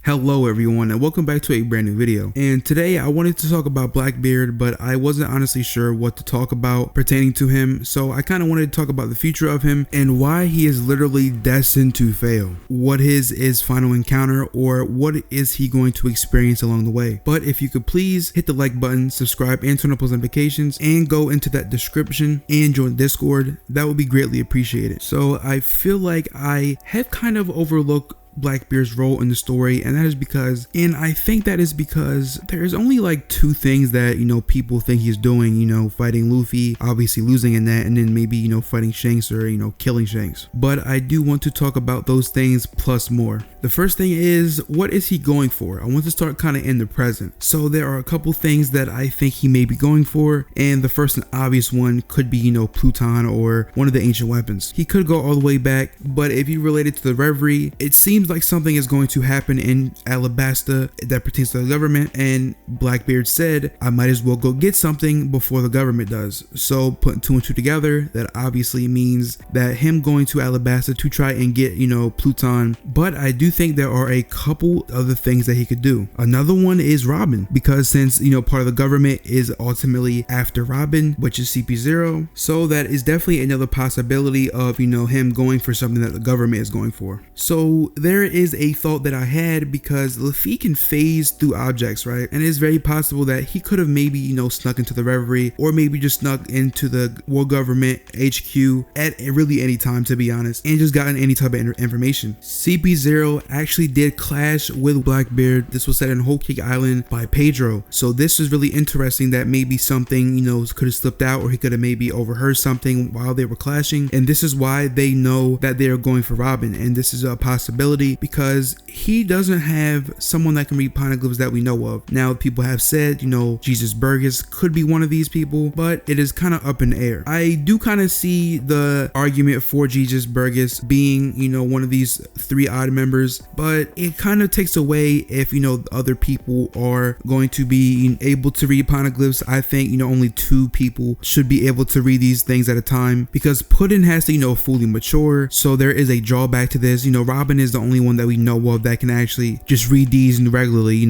Hello everyone and welcome back to a brand new video. And today I wanted to talk about Blackbeard, but I wasn't honestly sure what to talk about pertaining to him, so I kind of wanted to talk about the future of him and why he is literally destined to fail. What is his final encounter, or what is he going to experience along the way? But if you could please hit the like button, subscribe and turn on post notifications, and go into that description and join Discord, that would be greatly appreciated. So I feel like I have kind of overlooked Blackbeard's role in the story, and that is because, I think that is because there's only like two things that, people think he's doing, fighting Luffy, obviously losing in that, and then maybe, fighting Shanks or, killing Shanks. But I do want to talk about those things plus more. The first thing is, what is he going for? I want to start kind of in the present. So there are a couple things that I think he may be going for, and the first and obvious one could be, Pluton or one of the ancient weapons. He could go all the way back, but if you relate it to the Reverie, it seems like something is going to happen in Alabasta that pertains to the government, and Blackbeard said, I might as well go get something before the government does. So putting two and two together, that obviously means that him going to Alabasta to try and get, Pluton. But I do think there are a couple other things that he could do. Another one is Robin, because since, part of the government is ultimately after Robin, which is CP0, so that is definitely another possibility of, him going for something that the government is going for. So there is a thought that I had, because Luffy can phase through objects, right? And it's very possible that he could have maybe, snuck into the Reverie, or maybe just snuck into the World Government HQ at really any time, to be honest, and just gotten any type of information. CP0 actually did clash with Blackbeard. This was said in Whole Cake Island by Pedro. So this is really interesting that maybe something, could have slipped out, or he could have maybe overheard something while they were clashing. And this is why they know that they are going for Robin. And this is a possibility because he doesn't have someone that can read poneglyphs that we know of. Now, people have said, Jesus Burgess could be one of these people, but it is kind of up in the air. I do kind of see the argument for Jesus Burgess being, one of these three odd members, but it kind of takes away if, other people are going to be able to read poneglyphs. I think, only two people should be able to read these things at a time, because Puddin has to, fully mature. So there is a drawback to this. Robin is the only one that we know of that can actually just read these regularly,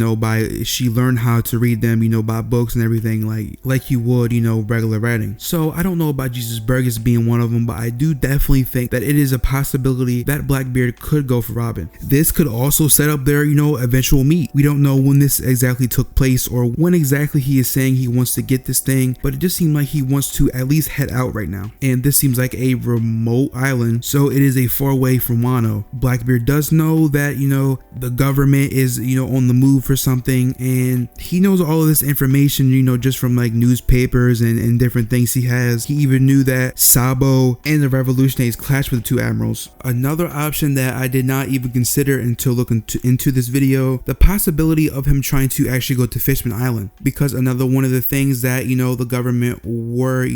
she learned how to read them, by books and everything, like you would, regular writing. So I don't know about Jesus Burgess being one of them, but I do definitely think that it is a possibility that Blackbeard could go for Robin. This could also set up their, eventual meet. We don't know when this exactly took place or when exactly he is saying he wants to get this thing, but it just seems like he wants to at least head out right now. And this seems like a remote island, so it is a far away from Wano. Blackbeard does know that, the government is, on the move for something, and he knows all of this information, just from like newspapers and different things he has. He even knew that Sabo and the revolutionaries clashed with the two admirals. Another option that I did not even consider until looking into this video, the possibility of him trying to actually go to Fishman Island, because another one of the things that, the government were,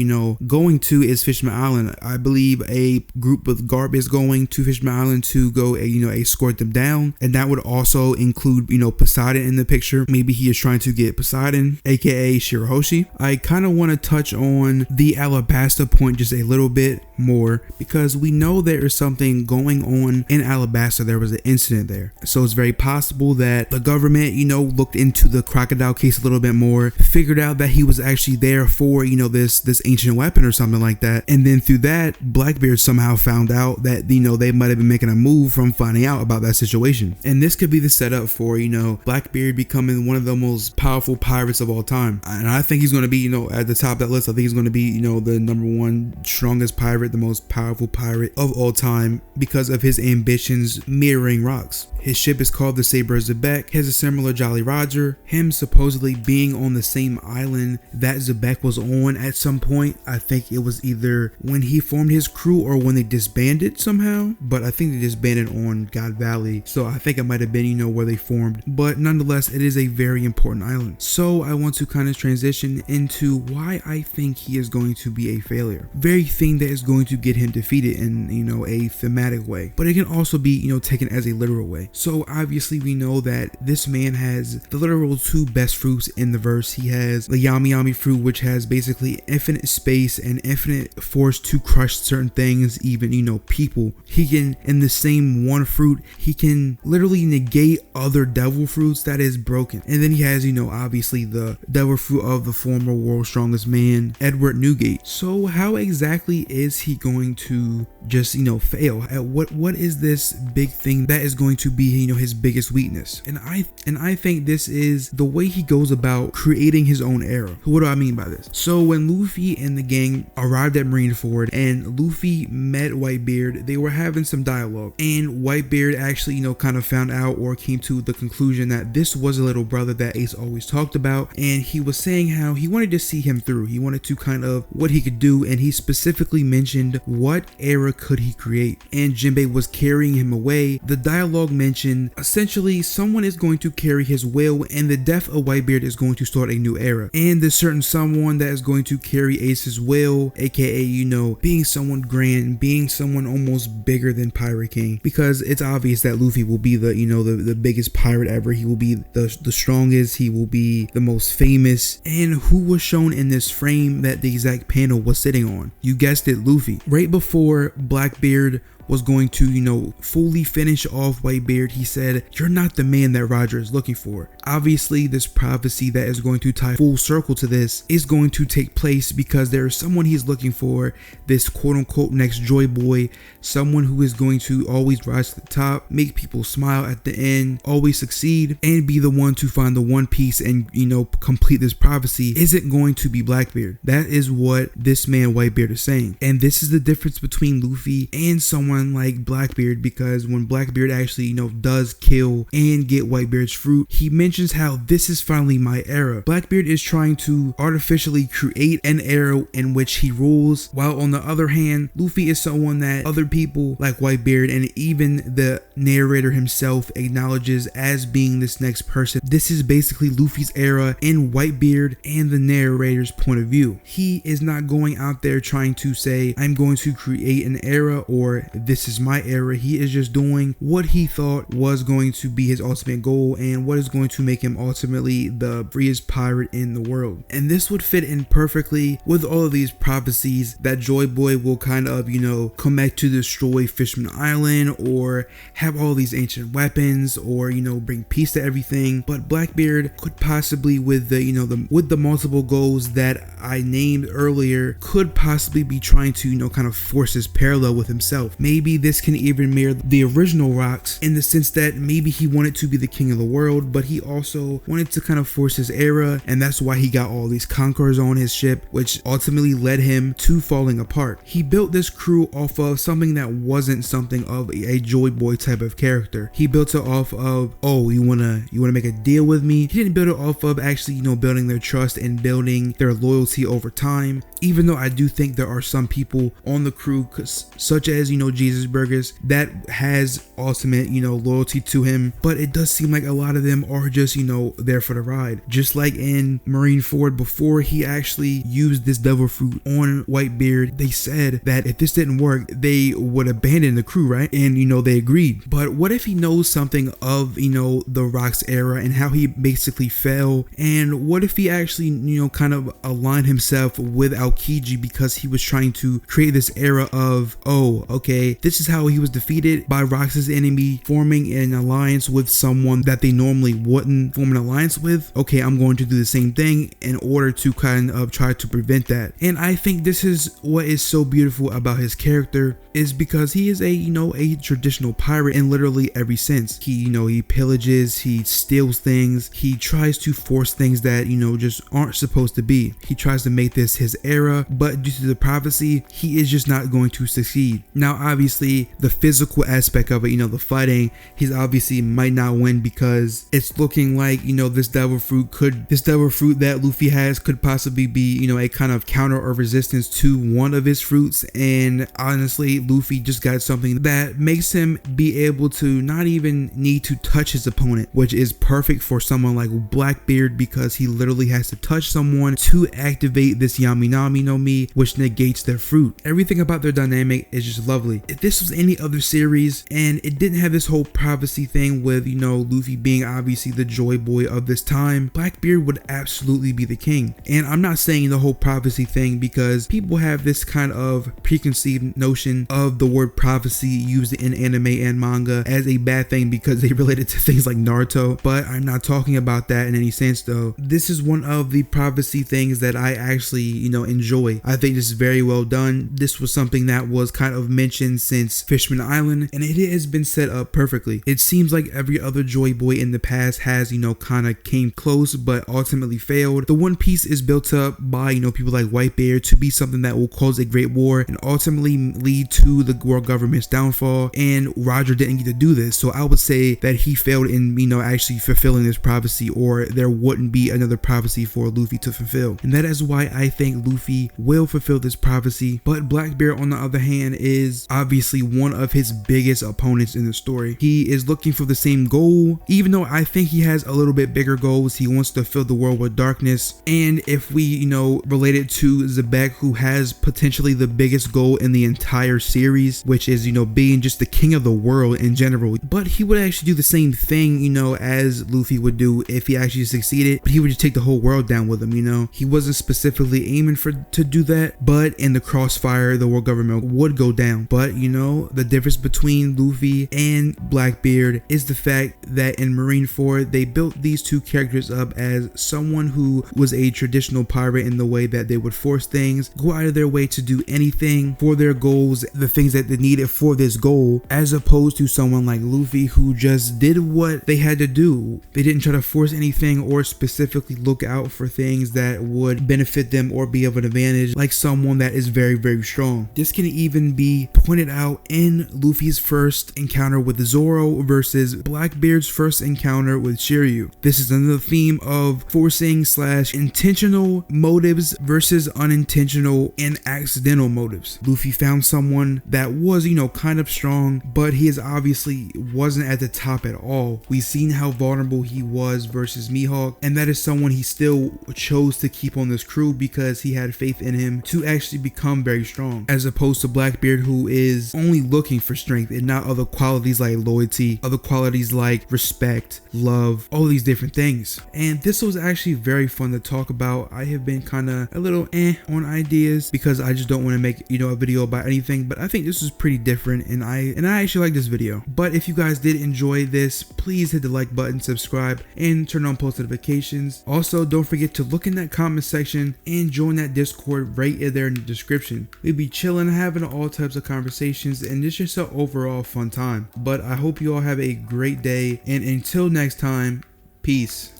going to is Fishman Island. I believe a group of Garb is going to Fishman Island to go, escort them down, and that would also include, Poseidon in the picture. Maybe he is trying to get Poseidon, aka Shirahoshi. I kind of want to touch on the Alabasta point just a little bit more, because we know there is something going on in Alabasta. There was an incident there, so it's very possible that the government, looked into the crocodile case a little bit more, figured out that he was actually there for, this ancient weapon or something like that, and then through that, Blackbeard somehow found out that, they might have been making a move from finding out about that situation. And this could be the setup for, Blackbeard becoming one of the most powerful pirates of all time. And I think he's going to be, at the top of that list. I think he's going to be, the number one strongest pirate, the most powerful pirate of all time, because of his ambitions mirroring rocks. His ship is called the Saber of Zebek, has a similar Jolly Roger, him supposedly being on the same island that Zebek was on at some point. I think it was either when he formed his crew or when they disbanded somehow, but I think they disbanded on God Valley, so I think it might have been, where they formed, but nonetheless, it is a very important island. So I want to kind of transition into why I think he is going to be a failure. Very thing that is going to get him defeated in, a thematic way, but it can also be, taken as a literal way. point. So obviously we know that this man has the literal 2 best fruits in the verse. He has the Yami Yami fruit, which has basically infinite space and infinite force to crush certain things, even, you know, people. He can, in the same one fruit, he can literally negate other devil fruits that is broken. And then he has, you know, obviously the devil fruit of the former world's strongest man, Edward Newgate. So how exactly is he going to just, you know, fail at what is this big thing that is going to be, you know, his biggest weakness? And I think this is the way he goes about creating his own era. What do I mean by this? So when Luffy and the gang arrived at Marineford and Luffy met Whitebeard, they were having some dialogue, and Whitebeard actually, you know, kind of found out or came to the conclusion that this was a little brother that Ace always talked about, and he was saying how he wanted to see him through. He wanted to kind of what he could do, and he specifically mentioned what era could he create, and Jinbei was carrying him away. The dialogue mentioned essentially someone is going to carry his will, and the death of Whitebeard is going to start a new era, and the certain someone that is going to carry Ace's will, aka, you know, being someone grand, being someone almost bigger than Pirate King, because it's obvious that Luffy will be the, you know, the biggest pirate ever. He will be the strongest, he will be the most famous. And who was shown in this frame that the exact panel was sitting on? You guessed it, Luffy. Right before Blackbeard was going to, you know, fully finish off Whitebeard, he said, "You're not the man that Roger is looking for." Obviously, this prophecy that is going to tie full circle to this is going to take place because there is someone he's looking for, this quote-unquote next Joy Boy, someone who is going to always rise to the top, make people smile at the end, always succeed, and be the one to find the One Piece and, you know, complete this prophecy. Isn't going to be Blackbeard. That is what this man Whitebeard is saying. And this is the difference between Luffy and someone like Blackbeard, because when Blackbeard actually, you know, does kill and get Whitebeard's fruit, he mentions how this is finally my era. Blackbeard is trying to artificially create an era in which he rules, while on the other hand, Luffy is someone that other people like Whitebeard and even the narrator himself acknowledges as being this next person. This is basically Luffy's era in Whitebeard and the narrator's point of view. He is not going out there trying to say, I'm going to create an era or this is my era. He is just doing what he thought was going to be his ultimate goal and what is going to make him ultimately the freest pirate in the world. And this would fit in perfectly with all of these prophecies that Joy Boy will kind of, you know, come back to destroy Fishman Island or have all these ancient weapons or, you know, bring peace to everything. But Blackbeard could possibly, with the, you know, with the multiple goals that I named earlier, could possibly be trying to, you know, kind of force his parallel with himself. Maybe this can even mirror the original Rocks in the sense that maybe he wanted to be the king of the world, but he also wanted to kind of force his era, and that's why he got all these conquerors on his ship, which ultimately led him to falling apart. He built this crew off of something that wasn't something of a Joy Boy type of character. He built it off of, oh, you wanna make a deal with me? He didn't build it off of actually, you know, building their trust and building their loyalty over time. Even though I do think there are some people on the crew, such as, you know, Jesus Burgers, that has ultimate, you know, loyalty to him, but it does seem like a lot of them are just, you know, there for the ride. Just like in Marineford, before he actually used this devil fruit on Whitebeard, they said that if this didn't work, they would abandon the crew, right? And, you know, they agreed. But what if he knows something of, you know, the Rocks era and how he basically fell? And what if he actually, you know, kind of aligned himself with Aokiji because he was trying to create this era of, oh, okay, this is how he was defeated by Rocks' enemy, forming an alliance with someone that they normally wouldn't form an alliance with. Okay, I'm going to do the same thing in order to kind of try to prevent that. And I think this is what is so beautiful about his character, is because he is a, you know, a traditional pirate in literally every sense. He, you know, he pillages, he steals things, he tries to force things that, you know, just aren't supposed to be. He tries to make this his era, but due to the prophecy, he is just not going to succeed. Now, obviously, the physical aspect of it, you know, the fighting, he's obviously might not win because it's looking like, you know, this devil fruit that Luffy has could possibly be, you know, a kind of counter or resistance to one of his fruits. And honestly, Luffy just got something that makes him be able to not even need to touch his opponent, which is perfect for someone like Blackbeard because he literally has to touch someone to activate this Yami Nami no Mi, which negates their fruit. Everything about their dynamic is just lovely. if this was any other series and it didn't have this whole prophecy thing with, you know, Luffy being obviously the joy boy of this time, Blackbeard would absolutely be the king. And I'm not saying the whole prophecy thing because people have this kind of preconceived notion of the word prophecy used in anime and manga as a bad thing because they relate it to things like Naruto, but I'm not talking about that in any sense though. This is one of the prophecy things that I actually, you know, enjoy. I think this is very well done. This was something that was kind of mentioned since Fishman Island, and it has been set up perfectly. It seems like every other joy boy in the past has, you know, kind of came close but ultimately failed. The One Piece is built up by, you know, people like Whitebeard to be something that will cause a great war and ultimately lead to the world government's downfall, and Roger didn't get to do this, so I would say that he failed in, you know, actually fulfilling this prophecy, or there wouldn't be another prophecy for Luffy to fulfill. And that is why I think Luffy will fulfill this prophecy. But Blackbeard, on the other hand, is obviously one of his biggest opponents in the story. He is looking for the same goal, even though I think he has a little bit bigger goals. He wants to fill the world with darkness, and if we, you know, relate it to Zebek, who has potentially the biggest goal in the entire series, which is, you know, being just the king of the world in general, but he would actually do the same thing, you know, as Luffy would do if he actually succeeded, but he would just take the whole world down with him. You know, he wasn't specifically aiming to do that, but in the crossfire the world government would go down. But you know, the difference between Luffy and Blackbeard is the fact that in Marineford they built these two characters up as someone who was a traditional pirate in the way that they would force things, go out of their way to do anything for their goals, the things that they needed for this goal, as opposed to someone like Luffy who just did what they had to do. They didn't try to force anything or specifically look out for things that would benefit them or be of an advantage, like someone that is very, very strong. This can even be pointed out in Luffy's first encounter with Zoro versus Blackbeard's first encounter with Shiryu. This is another theme of forcing / intentional motives versus unintentional and accidental motives. Luffy found someone that was, you know, kind of strong, but he is obviously wasn't at the top at all. We've seen how vulnerable he was versus Mihawk, and that is someone he still chose to keep on this crew because he had faith in him to actually become very strong, as opposed to Blackbeard, who is only looking for strength and not other qualities like loyalty, other qualities like respect, love, all these different things. And this was actually very fun to talk about. I have been kind of a little on ideas because I just don't want to make, you know, a video about anything, but I think this is pretty different, and I actually like this video. But if you guys did enjoy this, please hit the like button, subscribe, and turn on post notifications. Also, don't forget to look in that comment section and join that Discord right in there in the description. We'll be chilling, having all types of conversations, and it's just an overall fun time. But I hope you all have a great day, and until next time, peace.